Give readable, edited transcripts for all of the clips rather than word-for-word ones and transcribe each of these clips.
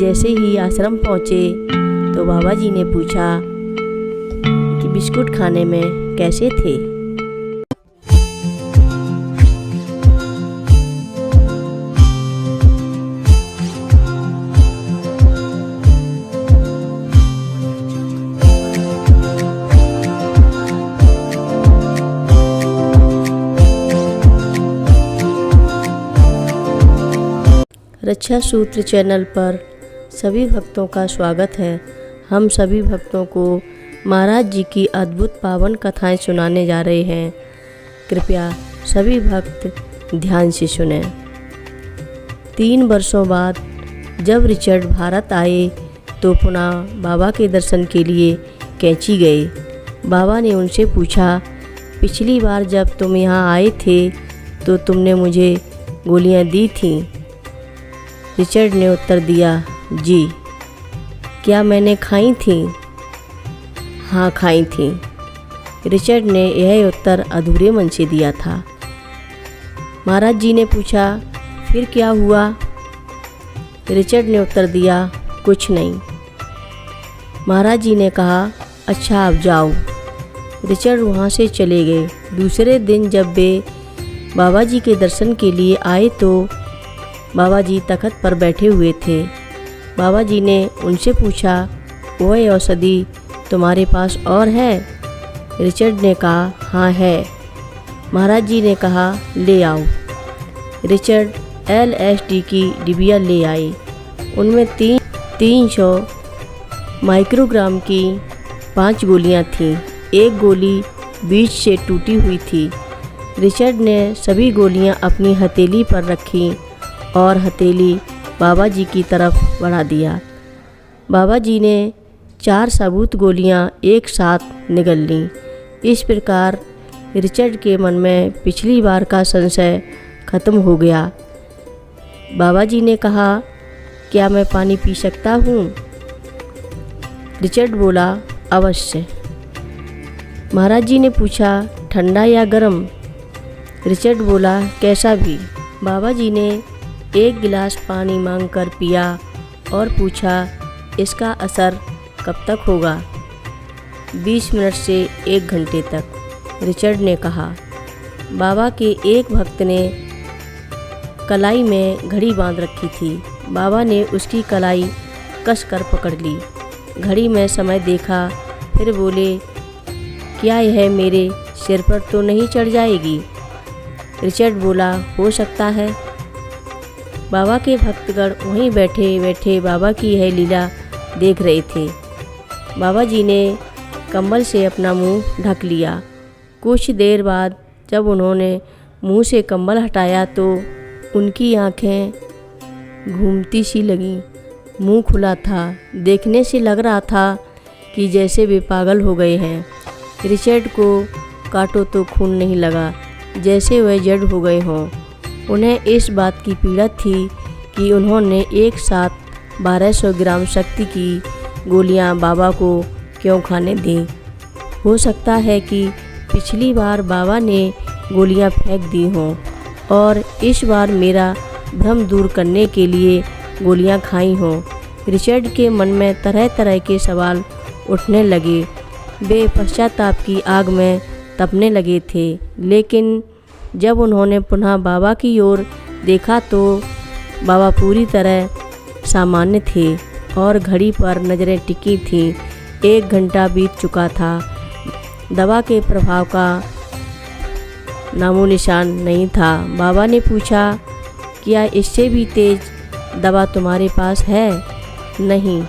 जैसे ही आश्रम पहुँचे तो बाबा जी ने पूछा कि बिस्कुट खाने में कैसे थे। रक्षा सूत्र चैनल पर सभी भक्तों का स्वागत है। हम सभी भक्तों को महाराज जी की अद्भुत पावन कथाएं सुनाने जा रहे हैं। कृपया सभी भक्त ध्यान से सुनें। 3 वर्षों बाद जब रिचर्ड भारत आए तो पुनः बाबा के दर्शन के लिए कैंची गए। बाबा ने उनसे पूछा, पिछली बार जब तुम यहाँ आए थे तो तुमने मुझे गोलियाँ दी थीं। रिचर्ड ने उत्तर दिया, जी। क्या मैंने खाई थीं? हाँ, खाई थीं। रिचर्ड ने यह उत्तर अधूरे मन से दिया था। महाराज जी ने पूछा, फिर क्या हुआ? रिचर्ड ने उत्तर दिया, कुछ नहीं। महाराज जी ने कहा, अच्छा अब जाओ। रिचर्ड वहाँ से चले गए। दूसरे दिन जब वे बाबा जी के दर्शन के लिए आए तो बाबा जी तख्त पर बैठे हुए थे। बाबा जी ने उनसे पूछा, वह औषधि तुम्हारे पास और है? रिचर्ड ने कहा, हाँ है। महाराज जी ने कहा, ले आओ। रिचर्ड LSD की डिबिया ले आए। उनमें 300 माइक्रोग्राम की 5 गोलियां थीं। एक गोली बीच से टूटी हुई थी। रिचर्ड ने सभी गोलियां अपनी हथेली पर रखीं और हथेली बाबा जी की तरफ बढ़ा दिया। बाबा जी ने 4 साबुत गोलियां एक साथ निगल लीं। इस प्रकार रिचर्ड के मन में पिछली बार का संशय खत्म हो गया। बाबा जी ने कहा, क्या मैं पानी पी सकता हूँ? रिचर्ड बोला, अवश्य। महाराज जी ने पूछा, ठंडा या गर्म? रिचर्ड बोला, कैसा भी। बाबा जी ने 1 गिलास पानी मांगकर पिया और पूछा, इसका असर कब तक होगा? 20 मिनट से 1 घंटे तक, रिचर्ड ने कहा। बाबा के एक भक्त ने कलाई में घड़ी बांध रखी थी। बाबा ने उसकी कलाई कसकर पकड़ ली। घड़ी में समय देखा, फिर बोले, क्या यह मेरे सिर पर तो नहीं चढ़ जाएगी? रिचर्ड बोला, हो सकता है। बाबा के भक्तगण वहीं बैठे बैठे बाबा की यह लीला देख रहे थे। बाबा जी ने कंबल से अपना मुंह ढक लिया। कुछ देर बाद जब उन्होंने मुंह से कंबल हटाया तो उनकी आंखें घूमती सी लगीं। मुंह खुला था। देखने से लग रहा था कि जैसे वे पागल हो गए हैं। रिचर्ड को काटो तो खून नहीं लगा, जैसे वह जड़ हो गए हों। उन्हें इस बात की पीड़ा थी कि उन्होंने एक साथ 1200 ग्राम शक्ति की गोलियां बाबा को क्यों खाने दी। हो सकता है कि पिछली बार बाबा ने गोलियां फेंक दी हों और इस बार मेरा भ्रम दूर करने के लिए गोलियां खाई हों। रिचर्ड के मन में तरह तरह के सवाल उठने लगे। वे पश्चाताप की आग में तपने लगे थे। लेकिन जब उन्होंने पुनः बाबा की ओर देखा तो बाबा पूरी तरह सामान्य थे और घड़ी पर नज़रें टिकी थीं। 1 घंटा बीत चुका था। दवा के प्रभाव का नामो निशान नहीं था। बाबा ने पूछा, क्या इससे भी तेज दवा तुम्हारे पास है? नहीं,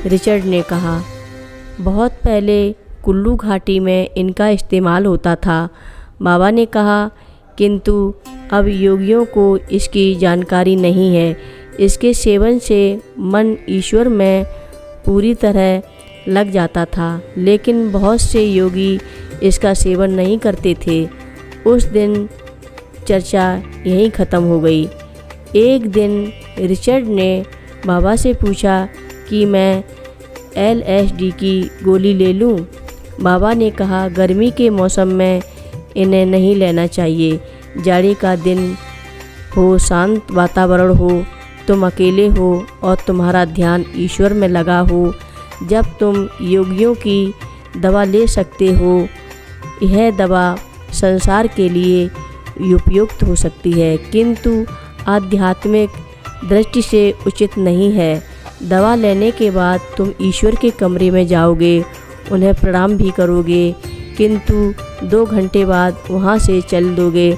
रिचर्ड ने कहा। बहुत पहले कुल्लू घाटी में इनका इस्तेमाल होता था। बाबा ने कहा, किंतु अब योगियों को इसकी जानकारी नहीं है। इसके सेवन से मन ईश्वर में पूरी तरह लग जाता था, लेकिन बहुत से योगी इसका सेवन नहीं करते थे। उस दिन चर्चा यहीं ख़त्म हो गई। एक दिन रिचर्ड ने बाबा से पूछा कि मैं LSD की गोली ले लूं। बाबा ने कहा, गर्मी के मौसम में इन्हें नहीं लेना चाहिए। जाड़े का दिन हो, शांत वातावरण हो, तुम अकेले हो और तुम्हारा ध्यान ईश्वर में लगा हो, जब तुम योगियों की दवा ले सकते हो। यह दवा संसार के लिए उपयुक्त हो सकती है, किंतु आध्यात्मिक दृष्टि से उचित नहीं है। दवा लेने के बाद तुम ईश्वर के कमरे में जाओगे, उन्हें प्रणाम भी करोगे, किंतु 2 घंटे बाद वहाँ से चल दोगे।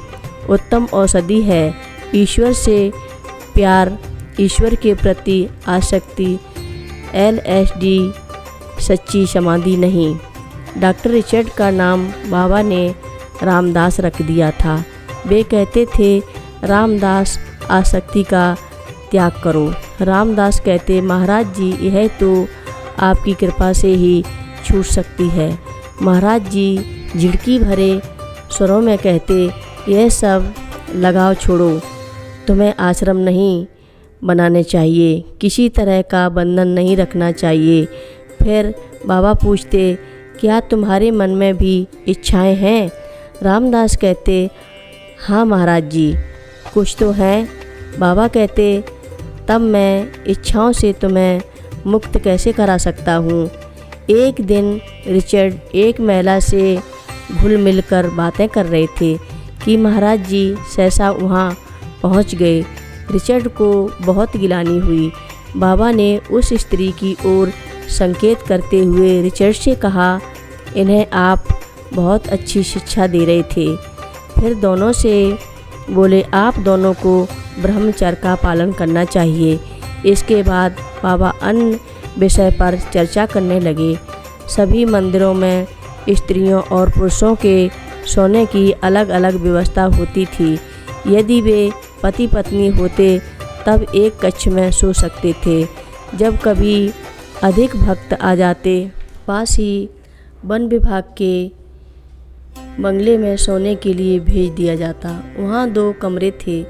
उत्तम औषधि है ईश्वर से प्यार, ईश्वर के प्रति आसक्ति, LSD सच्ची समाधि नहीं। डॉक्टर रिचर्ड का नाम बाबा ने रामदास रख दिया था। वे कहते थे, रामदास आसक्ति का त्याग करो। रामदास कहते, महाराज जी यह तो आपकी कृपा से ही छूट सकती है। महाराज जी झिड़की भरे स्वरों में कहते, यह सब लगाव छोड़ो, तुम्हें आश्रम नहीं बनाने चाहिए, किसी तरह का बंधन नहीं रखना चाहिए। फिर बाबा पूछते, क्या तुम्हारे मन में भी इच्छाएं हैं? रामदास कहते, हाँ महाराज जी कुछ तो हैं। बाबा कहते, तब मैं इच्छाओं से तुम्हें मुक्त कैसे करा सकता हूँ। एक दिन रिचर्ड एक महिला से घुल मिलकर बातें कर रहे थे कि महाराज जी सहसा वहाँ पहुँच गए। रिचर्ड को बहुत गिलानी हुई। बाबा ने उस स्त्री की ओर संकेत करते हुए रिचर्ड से कहा, इन्हें आप बहुत अच्छी शिक्षा दे रहे थे। फिर दोनों से बोले, आप दोनों को ब्रह्मचर्य का पालन करना चाहिए। इसके बाद बाबा अन्य विषय पर चर्चा करने लगे। सभी मंदिरों में स्त्रियों और पुरुषों के सोने की अलग अलग व्यवस्था होती थी। यदि वे पति पत्नी होते तब एक कक्ष में सो सकते थे। जब कभी अधिक भक्त आ जाते, पास ही वन विभाग के बंगले में सोने के लिए भेज दिया जाता। वहाँ 2 कमरे थे।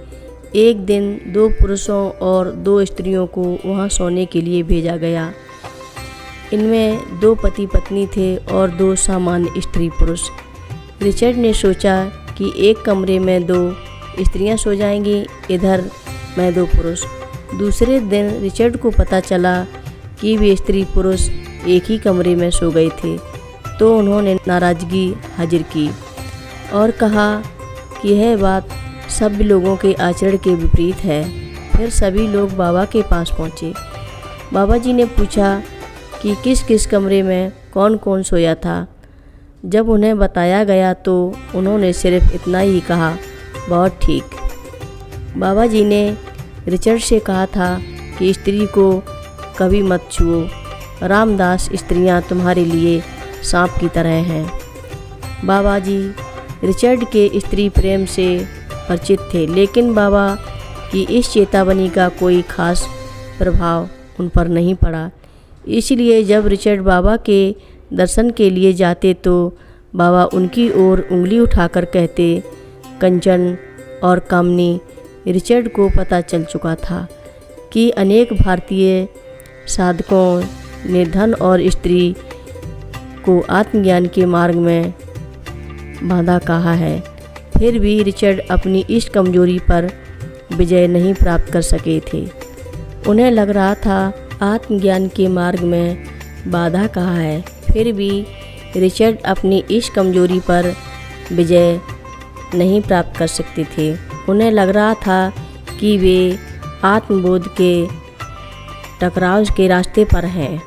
एक दिन 2 पुरुषों और 2 स्त्रियों को वहाँ सोने के लिए भेजा गया। इनमें 2 पति पत्नी थे और 2 सामान्य स्त्री पुरुष। रिचर्ड ने सोचा कि एक कमरे में 2 स्त्रियां सो जाएंगी, इधर मैं 2 पुरुष। दूसरे दिन रिचर्ड को पता चला कि वे स्त्री पुरुष एक ही कमरे में सो गए थे, तो उन्होंने नाराज़गी हाजिर की और कहा कि यह बात सभी लोगों के आचरण के विपरीत है। फिर सभी लोग बाबा के पास पहुँचे। बाबा जी ने पूछा कि किस किस कमरे में कौन कौन सोया था। जब उन्हें बताया गया तो उन्होंने सिर्फ इतना ही कहा, बहुत ठीक। बाबा जी ने रिचर्ड से कहा था कि स्त्री को कभी मत छुओ। रामदास स्त्रियां तुम्हारे लिए सांप की तरह हैं। बाबा जी रिचर्ड के स्त्री प्रेम से परिचित थे, लेकिन बाबा की इस चेतावनी का कोई खास प्रभाव उन पर नहीं पड़ा। इसलिए जब रिचर्ड बाबा के दर्शन के लिए जाते तो बाबा उनकी ओर उंगली उठाकर कहते, कंचन और कामनी। रिचर्ड को पता चल चुका था कि अनेक भारतीय साधकों ने धन और स्त्री को आत्मज्ञान के मार्ग में बाधा कहा है। फिर भी रिचर्ड अपनी इस कमजोरी पर विजय नहीं प्राप्त कर सके थे। उन्हें लग रहा था आत्मज्ञान के मार्ग में बाधा कहा है, फिर भी रिचर्ड अपनी इस कमजोरी पर विजय नहीं प्राप्त कर सकते थे। उन्हें लग रहा था कि वे आत्मबोध के टकराव के रास्ते पर हैं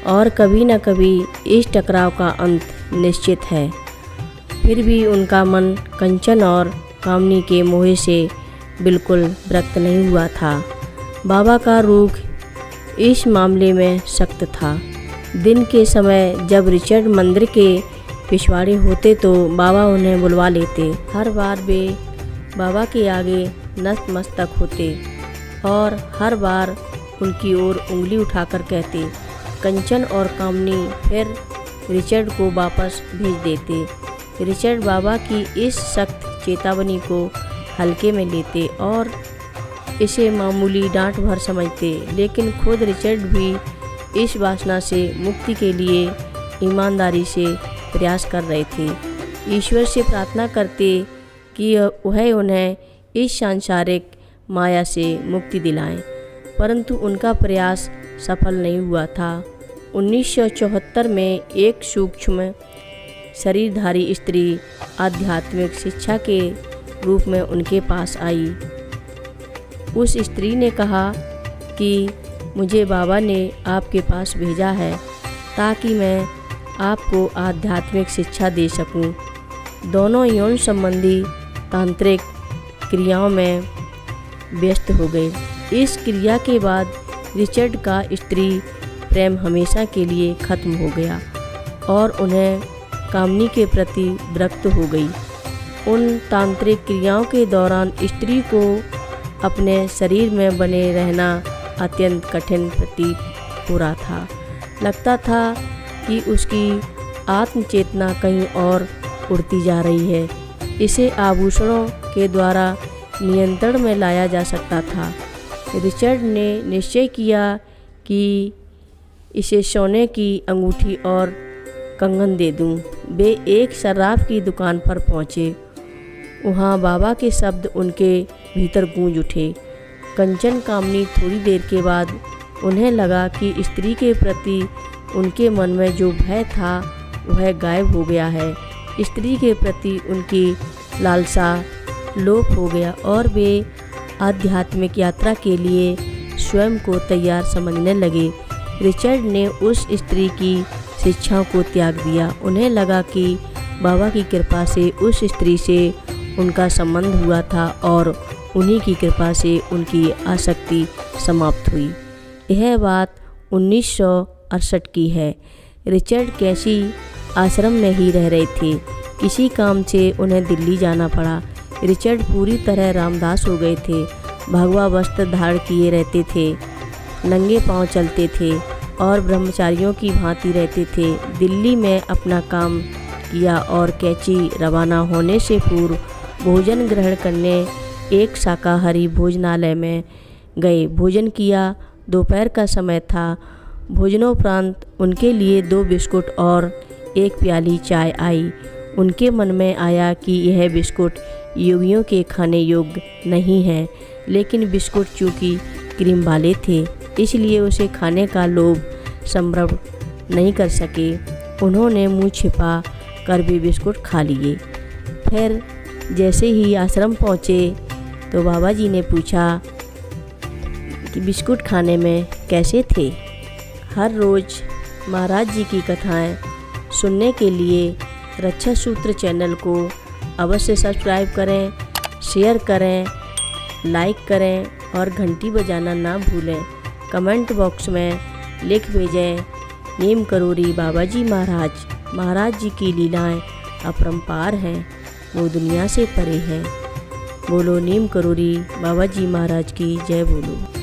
और कभी न कभी इस टकराव का अंत निश्चित है। फिर भी उनका मन कंचन और कामनी के मोह से बिल्कुल विरक्त नहीं हुआ था। बाबा का रूख इस मामले में सख्त था। दिन के समय जब रिचर्ड मंदिर के पिछवाड़े होते तो बाबा उन्हें बुलवा लेते। हर बार वे बाबा के आगे नतमस्तक होते और हर बार उनकी ओर उंगली उठाकर कहते, कंचन और कामनी। फिर रिचर्ड को वापस भेज देते। रिचर्ड बाबा की इस सख्त चेतावनी को हल्के में लेते और इसे मामूली डांट भर समझते, लेकिन खुद रिचर्ड भी इस वासना से मुक्ति के लिए ईमानदारी से प्रयास कर रहे थे। ईश्वर से प्रार्थना करते कि वह उन्हें इस सांसारिक माया से मुक्ति दिलाएं। परंतु उनका प्रयास सफल नहीं हुआ था। 1974 में एक सूक्ष्म शरीरधारी स्त्री आध्यात्मिक शिक्षा के रूप में उनके पास आई। उस स्त्री ने कहा कि मुझे बाबा ने आपके पास भेजा है ताकि मैं आपको आध्यात्मिक शिक्षा दे सकूं। दोनों यौन संबंधी तांत्रिक क्रियाओं में व्यस्त हो गए। इस क्रिया के बाद रिचर्ड का स्त्री प्रेम हमेशा के लिए खत्म हो गया और उन्हें कामनी के प्रति विरक्त हो गई। उन तांत्रिक क्रियाओं के दौरान स्त्री को अपने शरीर में बने रहना अत्यंत कठिन प्रतीत हो रहा था। लगता था कि उसकी आत्मचेतना कहीं और उड़ती जा रही है। इसे आभूषणों के द्वारा नियंत्रण में लाया जा सकता था। रिचर्ड ने निश्चय किया कि इसे सोने की अंगूठी और कंगन दे दूं। वे एक शराब की दुकान पर पहुँचे। वहाँ बाबा के शब्द उनके भीतर गूंज उठे। कंचन कामनी थोड़ी देर के बाद उन्हें लगा कि स्त्री के प्रति उनके मन में जो भय था वह गायब हो गया है। स्त्री के प्रति उनकी लालसा लोप हो गया और वे आध्यात्मिक यात्रा के लिए स्वयं को तैयार समझने लगे। रिचर्ड ने उस स्त्री की शिक्षाओं को त्याग दिया। उन्हें लगा कि बाबा की कृपा से उस स्त्री से उनका संबंध हुआ था और उन्हीं की कृपा से उनकी आसक्ति समाप्त हुई। यह बात 1968 की है। रिचर्ड कैसी आश्रम में ही रह रहे थे। किसी काम से उन्हें दिल्ली जाना पड़ा। रिचर्ड पूरी तरह रामदास हो गए थे। भगवा वस्त्र धारण किए रहते थे, नंगे पांव चलते थे और ब्रह्मचारियों की भांति रहते थे। दिल्ली में अपना काम किया और कैची रवाना होने से पूर्व भोजन ग्रहण करने एक शाकाहारी भोजनालय में गए। भोजन किया। दोपहर का समय था। भोजनोपरांत उनके लिए 2 बिस्कुट और 1 प्याली चाय आई। उनके मन में आया कि यह बिस्कुट योगियों के खाने योग्य नहीं है, लेकिन बिस्कुट चूँकि क्रीम वाले थे इसलिए उसे खाने का लोभ संभ्रम नहीं कर सके। उन्होंने मुंह छिपा कर भी बिस्कुट खा लिए। फिर जैसे ही आश्रम पहुँचे तो बाबा जी ने पूछा कि बिस्कुट खाने में कैसे थे। हर रोज़ महाराज जी की कथाएं सुनने के लिए रक्षा सूत्र चैनल को अवश्य सब्सक्राइब करें, शेयर करें, लाइक करें और घंटी बजाना ना भूलें। कमेंट बॉक्स में लिख भेजें नीम करोरी बाबा जी महाराज जी की लीलाएं अपरंपार हैं, वो दुनिया से परे हैं। बोलो नीम करोरी बाबा जी महाराज की जय बोलो।